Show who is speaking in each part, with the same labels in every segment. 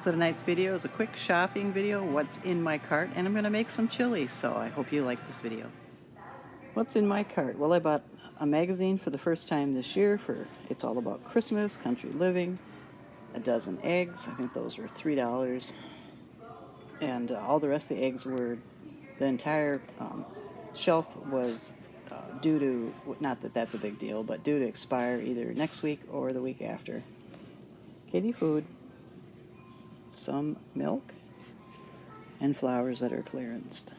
Speaker 1: So tonight's video is a quick shopping video, what's in my cart, and I'm going to make some chili, so I hope you like this video. What's in my cart? Well, I bought a magazine for the first time this year for It's All About Christmas, Country Living, a dozen eggs, I think those were $3, and all the rest of the eggs were, the entire shelf was due to, not that that's a big deal, but due to expire either next week or the week after. Kitty food, some milk, and flowers that are clearanced.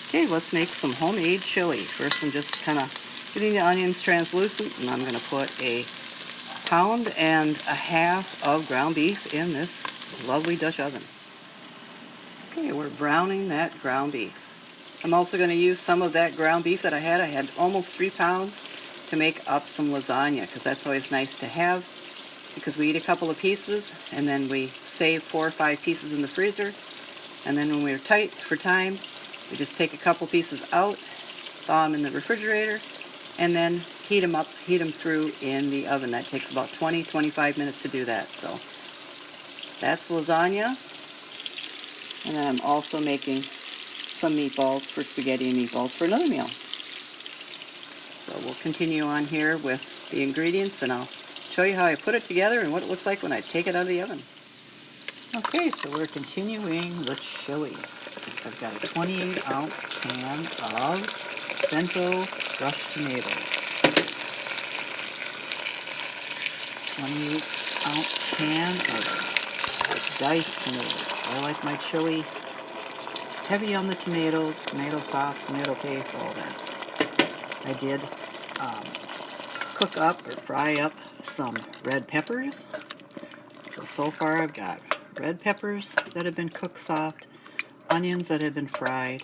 Speaker 1: Okay, let's make some homemade chili. First I'm just kind of getting the onions translucent, and I'm going to put a pound and a half of ground beef in this lovely Dutch oven. Okay, we're browning that ground beef. I'm also going to use some of that ground beef that I had. I had almost 3 pounds to make up some lasagna, because that's always nice to have, because we eat a couple of pieces and then we save 4 or 5 pieces in the freezer, and then when we're tight for time, we just take a couple pieces out, thaw them in the refrigerator, and then heat them through in the oven. That takes about 20-25 minutes to do that. So that's lasagna. And then I'm also making some meatballs for spaghetti and meatballs for another meal. So we'll continue on here with the ingredients, and I'll show you how I put it together and what it looks like when I take it out of the oven. Okay, so we're continuing the chili. So I've got a 28-ounce can of Cento crushed tomatoes. 28-ounce can of diced tomatoes. I like my chili heavy on the tomatoes, tomato sauce, tomato paste, all that. I did cook up or fry up some red peppers. So far I've got red peppers that have been cooked soft, onions that have been fried,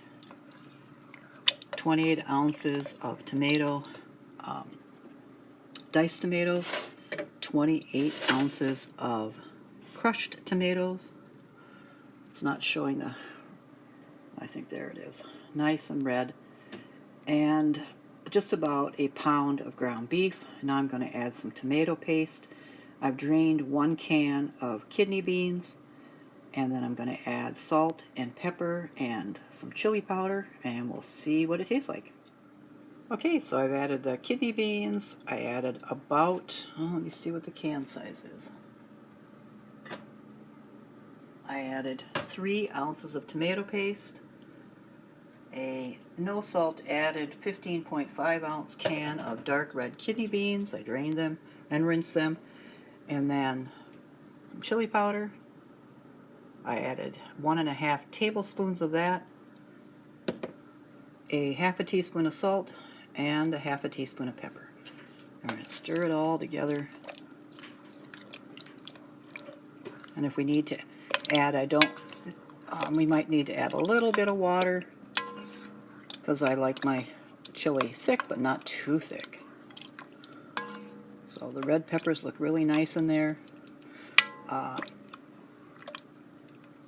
Speaker 1: 28 ounces of tomato, diced tomatoes, 28 ounces of crushed tomatoes. It's not showing the, I think there it is, nice and red, and just about a pound of ground beef. Now I'm going to add some tomato paste. I've drained 1 can of kidney beans, and then I'm going to add salt and pepper and some chili powder, and we'll see what it tastes like. Okay, so I've added the kidney beans. I added about, let me see what the can size is. I added 3 ounces of tomato paste, a no salt added 15.5 ounce can of dark red kidney beans. I drained them and rinsed them, and then some chili powder. I added 1.5 tablespoons of that, a half a teaspoon of salt, and a half a teaspoon of pepper. I'm going to stir it all together. And if we need to add, we might need to add a little bit of water, because I like my chili thick but not too thick. So the red peppers look really nice in there.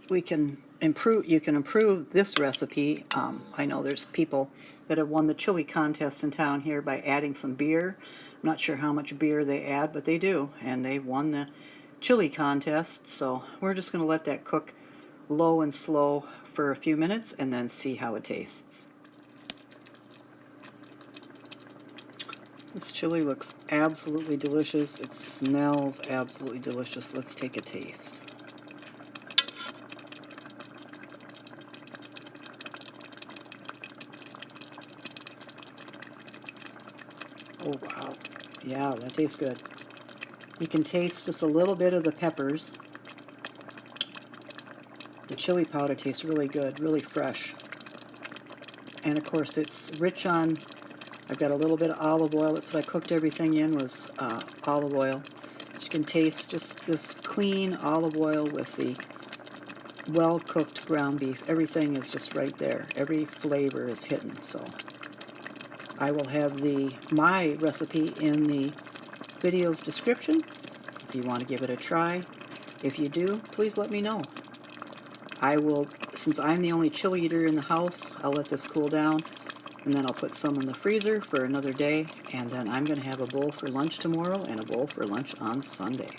Speaker 1: You can improve this recipe. I know there's people that have won the chili contest in town here by adding some beer. I'm not sure how much beer they add, but they do, and they won the chili contest. So we're just going to let that cook low and slow for a few minutes and then see how it tastes. This chili looks absolutely delicious. It smells absolutely delicious. Let's take a taste. Oh wow, yeah, that tastes good. You can taste just a little bit of the peppers. The chili powder tastes really good, really fresh. And of course it's rich on, I've got a little bit of olive oil. That's what I cooked everything in, was olive oil. So you can taste just this clean olive oil with the well-cooked ground beef. Everything is just right there. Every flavor is hidden. So I will have my recipe in the video's description if you want to give it a try. If you do, please let me know. I will, since I'm the only chili eater in the house, I'll let this cool down, and then I'll put some in the freezer for another day, and then I'm going to have a bowl for lunch tomorrow and a bowl for lunch on Sunday.